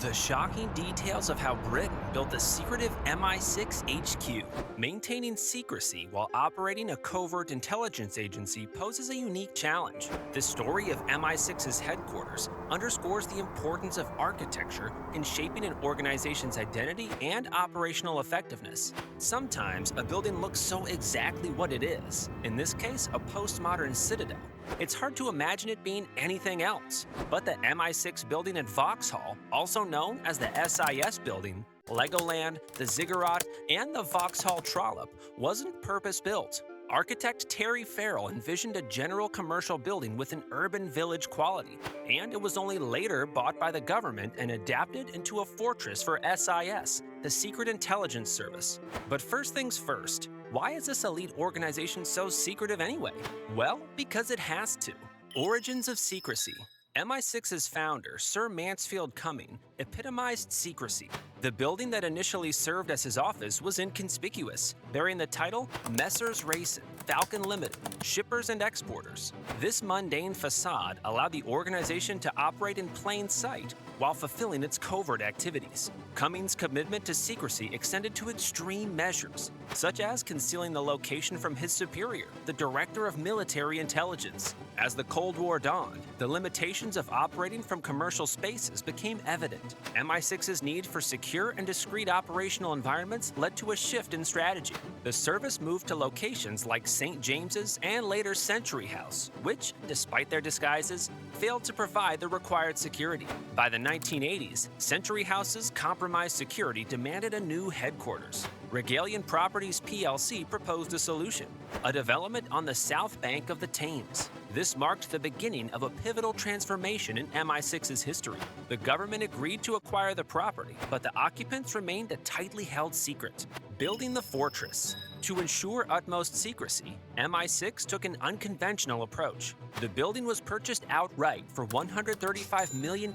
The shocking details of how Britain built the secretive MI6 HQ. Maintaining secrecy while operating a covert intelligence agency poses a unique challenge. The story of MI6's headquarters underscores the importance of architecture in shaping an organization's identity and operational effectiveness. Sometimes a building looks so exactly what it is, in this case, a postmodern citadel. It's hard to imagine it being anything else. But the MI6 building at Vauxhall, also known as the SIS building, Legoland, the Ziggurat, and the Vauxhall Trollop, wasn't purpose-built. Architect Terry Farrell envisioned a general commercial building with an urban village quality, and it was only later bought by the government and adapted into a fortress for SIS, the Secret Intelligence Service. But first things first, why is this elite organization so secretive anyway? Well, because it has to. Origins of secrecy. MI6's founder, Sir Mansfield Cumming, epitomized secrecy. The building that initially served as his office was inconspicuous, bearing the title Messrs. Racing, Falcon Limited, Shippers and Exporters. This mundane facade allowed the organization to operate in plain sight while fulfilling its covert activities. Cummings' commitment to secrecy extended to extreme measures, such as concealing the location from his superior, the Director of Military Intelligence. As the Cold War dawned, the limitations of operating from commercial spaces became evident. MI6's need for secure and discreet operational environments led to a shift in strategy. The service moved to locations like St. James's and later Century House, which, despite their disguises, failed to provide the required security. By the 1980s, Century House's compromised security demanded a new headquarters. Regalian Properties plc proposed a solution, a development on the south bank of the Thames. This marked the beginning of a pivotal transformation in MI6's history. The government agreed to acquire the property, but the occupants remained a tightly held secret. Building the fortress. To ensure utmost secrecy, MI6 took an unconventional approach. The building was purchased outright for £135 million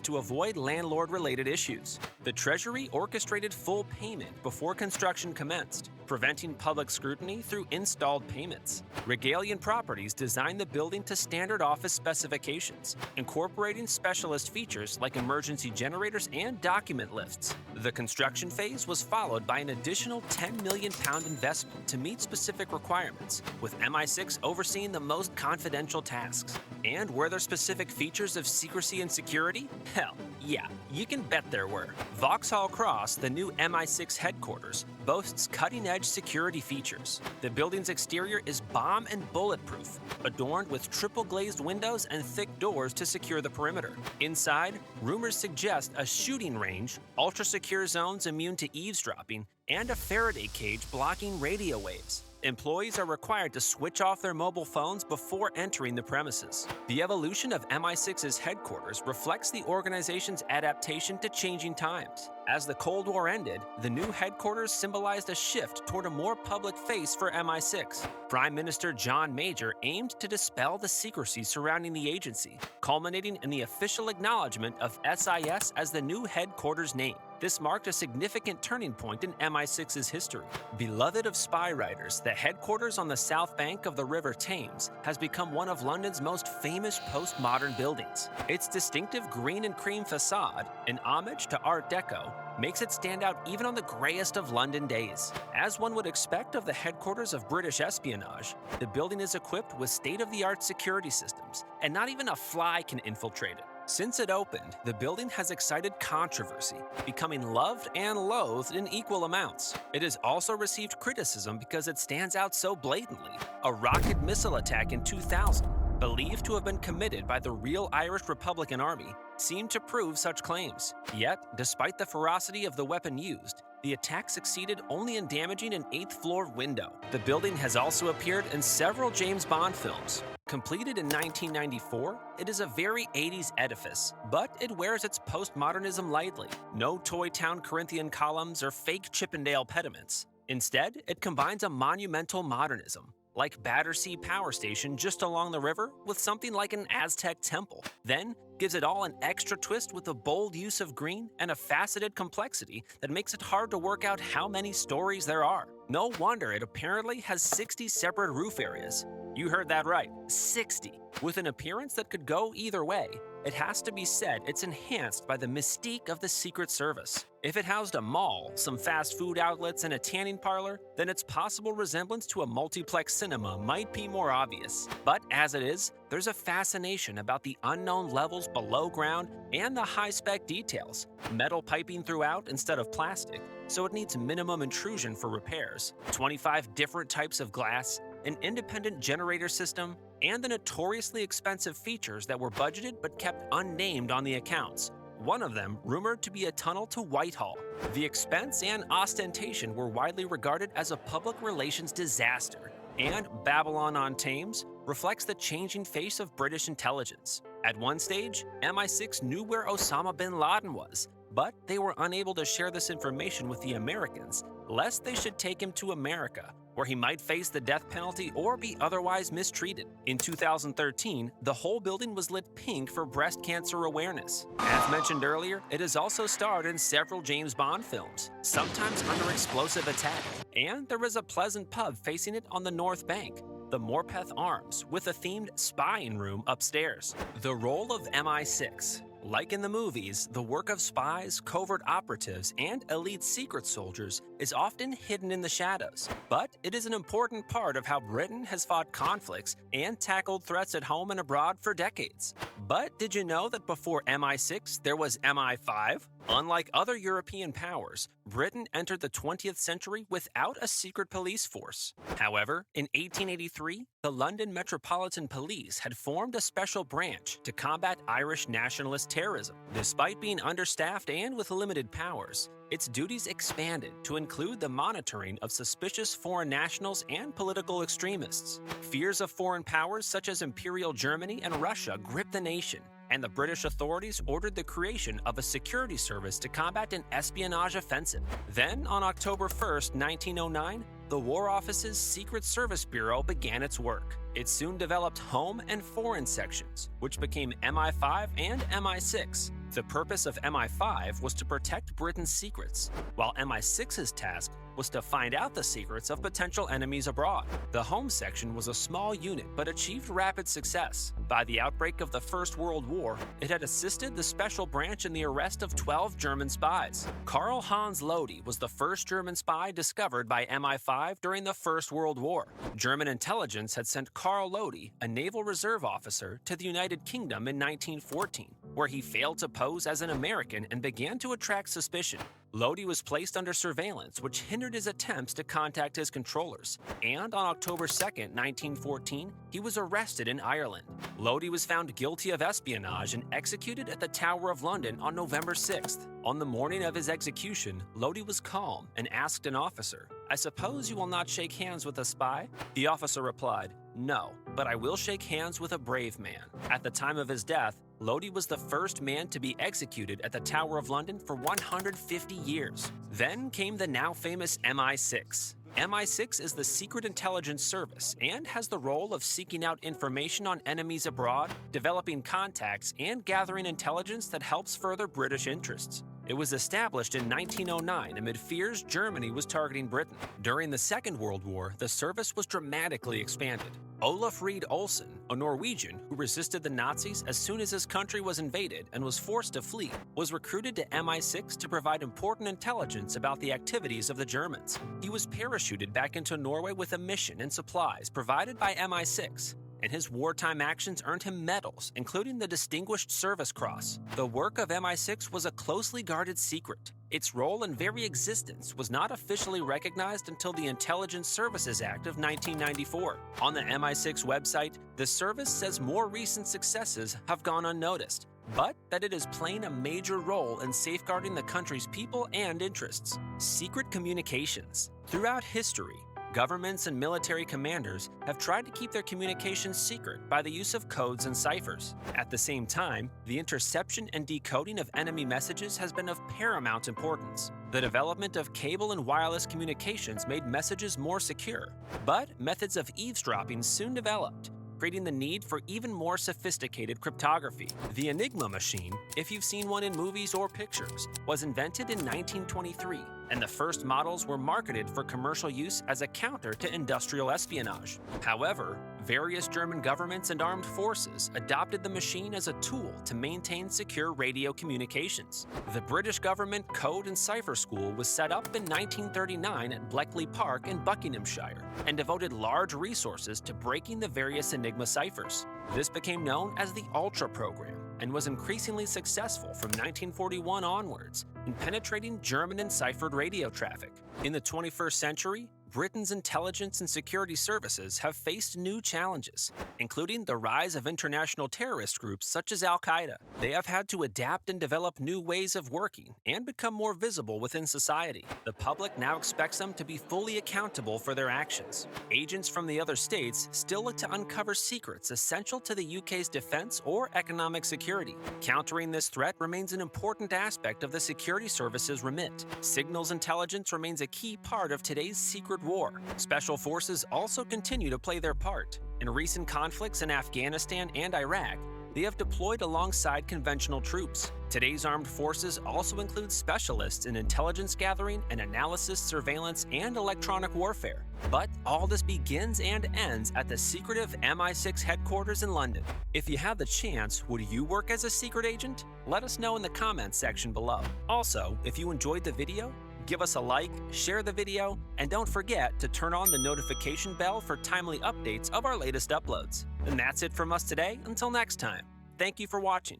to avoid landlord-related issues. The Treasury orchestrated full payment before construction commenced, preventing public scrutiny through installed payments. Regalian Properties designed the building to standard office specifications, incorporating specialist features like emergency generators and document lists. The construction phase was followed by an additional £10 million investment to meet specific requirements, with MI6 overseeing the most confidential tasks. And were there specific features of secrecy and security? Hell, yeah, you can bet there were. Vauxhall Cross, the new MI6 headquarters, boasts cutting-edge security features. The building's exterior is bomb and bulletproof, adorned with triple-glazed windows and thick doors to secure the perimeter. Inside, rumors suggest a shooting range, ultra-secure zones immune to eavesdropping, and a Faraday cage blocking radio waves. Employees are required to switch off their mobile phones before entering the premises. The evolution of MI6's headquarters reflects the organization's adaptation to changing times. As the Cold War ended, the new headquarters symbolized a shift toward a more public face for MI6. Prime Minister John Major aimed to dispel the secrecy surrounding the agency, culminating in the official acknowledgement of SIS as the new headquarters name. This marked a significant turning point in MI6's history. Beloved of spy writers, the headquarters on the south bank of the River Thames has become one of London's most famous postmodern buildings. Its distinctive green and cream facade, an homage to Art Deco, makes it stand out even on the grayest of London days. As one would expect of the headquarters of British espionage, the building is equipped with state-of-the-art security systems, and not even a fly can infiltrate it. Since it opened, the building has excited controversy, becoming loved and loathed in equal amounts. It has also received criticism because it stands out so blatantly. A rocket missile attack in 2000, believed to have been committed by the real Irish Republican Army, seemed to prove such claims. Yet, despite the ferocity of the weapon used, the attack succeeded only in damaging an 8th-floor window. The building has also appeared in several James Bond films. Completed in 1994, it is a very 80s edifice, but it wears its postmodernism lightly. No Toy Town Corinthian columns or fake Chippendale pediments. Instead, it combines a monumental modernism, like Battersea Power Station just along the river, with something like an Aztec temple. Then, gives it all an extra twist with a bold use of green and a faceted complexity that makes it hard to work out how many stories there are. No wonder it apparently has 60 separate roof areas. You heard that right, 60. With an appearance that could go either way, it has to be said it's enhanced by the mystique of the Secret Service. If it housed a mall, some fast food outlets, and a tanning parlor, then its possible resemblance to a multiplex cinema might be more obvious. But as it is, there's a fascination about the unknown levels below ground and the high-spec details. Metal piping throughout instead of plastic, so it needs minimum intrusion for repairs. 25 different types of glass, an independent generator system, and the notoriously expensive features that were budgeted but kept unnamed on the accounts. One of them rumored to be a tunnel to Whitehall. The expense and ostentation were widely regarded as a public relations disaster, and Babylon on Thames reflects the changing face of British intelligence. At one stage, MI6 knew where Osama bin Laden was, but they were unable to share this information with the Americans, lest they should take him to America, where he might face the death penalty or be otherwise mistreated. In 2013, the whole building was lit pink for breast cancer awareness. As mentioned earlier, it has also starred in several James Bond films, sometimes under explosive attack, and there is a pleasant pub facing it on the North Bank, the Morpeth Arms, with a themed spying room upstairs. The role of MI6. Like in the movies, the work of spies, covert operatives, and elite secret soldiers is often hidden in the shadows, but it is an important part of how Britain has fought conflicts and tackled threats at home and abroad for decades. But did you know that before MI6, there was MI5? Unlike other European powers, Britain entered the 20th century without a secret police force. However, in 1883, the London Metropolitan Police had formed a special branch to combat Irish nationalist terrorism. Despite being understaffed and with limited powers, its duties expanded to include the monitoring of suspicious foreign nationals and political extremists. Fears of foreign powers such as Imperial Germany and Russia gripped the nation, and the British authorities ordered the creation of a security service to combat an espionage offensive. Then, on October 1st, 1909, the War Office's Secret Service Bureau began its work. It soon developed home and foreign sections, which became MI5 and MI6. The purpose of MI5 was to protect Britain's secrets, while MI6's task was to find out the secrets of potential enemies abroad. The home section was a small unit but achieved rapid success. By the outbreak of the First World War, it had assisted the special branch in the arrest of 12 German spies. Karl Hans Lodi was the first German spy discovered by MI5 during the First World War. German intelligence had sent Karl Lodi, a naval reserve officer, to the United Kingdom in 1914, where he failed to pose as an American and began to attract suspicion. Lodi was placed under surveillance, which hindered his attempts to contact his controllers, and on October 2, 1914, he was arrested in Ireland. Lodi was found guilty of espionage and executed at the Tower of London on November 6th. On the morning of his execution, Lodi was calm and asked an officer, "I suppose you will not shake hands with a spy?" The officer replied, "No, but I will shake hands with a brave man." At the time of his death, Lodi was the first man to be executed at the Tower of London for 150 years. Then came the now famous MI6. MI6 is the Secret Intelligence Service and has the role of seeking out information on enemies abroad, developing contacts, and gathering intelligence that helps further British interests. It was established in 1909 amid fears Germany was targeting Britain. During the Second World War, the service was dramatically expanded. Olaf Reed Olsen, a Norwegian who resisted the Nazis as soon as his country was invaded and was forced to flee, was recruited to MI6 to provide important intelligence about the activities of the Germans. He was parachuted back into Norway with a mission and supplies provided by MI6. And his wartime actions earned him medals, including the Distinguished Service Cross. The work of MI6 was a closely guarded secret. Its role and very existence was not officially recognized until the Intelligence Services Act of 1994. On the MI6 website, the service says more recent successes have gone unnoticed, but that it is playing a major role in safeguarding the country's people and interests. Secret communications. Throughout history, governments and military commanders have tried to keep their communications secret by the use of codes and ciphers. At the same time, the interception and decoding of enemy messages has been of paramount importance. The development of cable and wireless communications made messages more secure, but methods of eavesdropping soon developed, creating the need for even more sophisticated cryptography. The Enigma machine, if you've seen one in movies or pictures, was invented in 1923, and the first models were marketed for commercial use as a counter to industrial espionage. However, Various German governments and armed forces adopted the machine as a tool to maintain secure radio communications. The British Government Code and Cipher School was set up in 1939 at Bleckley Park in Buckinghamshire and devoted large resources to breaking the various Enigma ciphers. This became known as the Ultra program and was increasingly successful from 1941 onwards in penetrating German enciphered radio traffic. In the 21st century, Britain's intelligence and security services have faced new challenges, including the rise of international terrorist groups such as Al-Qaeda. They have had to adapt and develop new ways of working and become more visible within society. The public now expects them to be fully accountable for their actions. Agents from the other states still look to uncover secrets essential to the UK's defense or economic security. Countering this threat remains an important aspect of the security services remit. Signals intelligence remains a key part of today's secret war. Special forces also continue to play their part. In recent conflicts in Afghanistan and Iraq, they have deployed alongside conventional troops. Today's armed forces also include specialists in intelligence gathering and analysis, surveillance, and electronic warfare. But all this begins and ends at the secretive MI6 headquarters in London. If you have the chance, would you work as a secret agent? Let us know in the comments section below. Also, if you enjoyed the video, give us a like, share the video, and don't forget to turn on the notification bell for timely updates of our latest uploads. And that's it from us today. Until next time, thank you for watching.